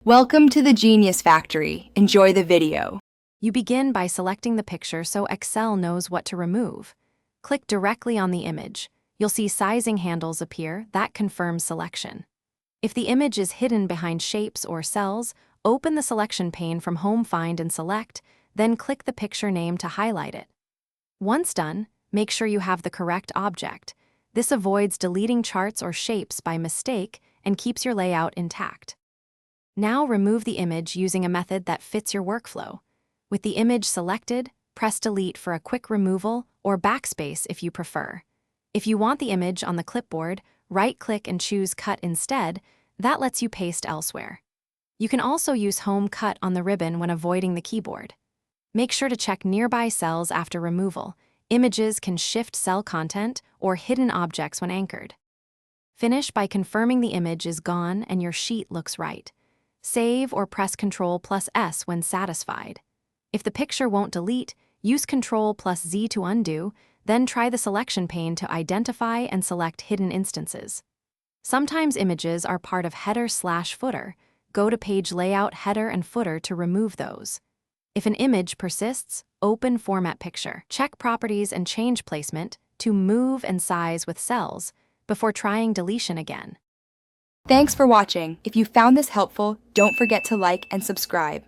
Welcome to the Genius Factory. Enjoy the video. You begin by selecting the picture so Excel knows what to remove. Click directly on the image. You'll see sizing handles appear that confirms selection. If the image is hidden behind shapes or cells, open the selection pane from Home, Find, and Select, then click the picture name to highlight it. Once done, make sure you have the correct object. This avoids deleting charts or shapes by mistake and keeps your layout intact. Now remove the image using a method that fits your workflow. With the image selected, press Delete for a quick removal or backspace if you prefer. If you want the image on the clipboard, right-click and choose Cut instead. That lets you paste elsewhere. You can also use Home Cut on the ribbon when avoiding the keyboard. Make sure to check nearby cells after removal. Images can shift cell content or hidden objects when anchored. Finish by confirming the image is gone and your sheet looks right. Save or press Ctrl+S when satisfied. If the picture won't delete, use Ctrl+Z to undo, then try the selection pane to identify and select hidden instances. Sometimes images are part of header/footer. Go to Page Layout, Header, and Footer to remove those. If an image persists, open Format Picture. Check Properties and change placement to move and size with cells before trying deletion again. Thanks for watching. If you found this helpful, don't forget to like and subscribe.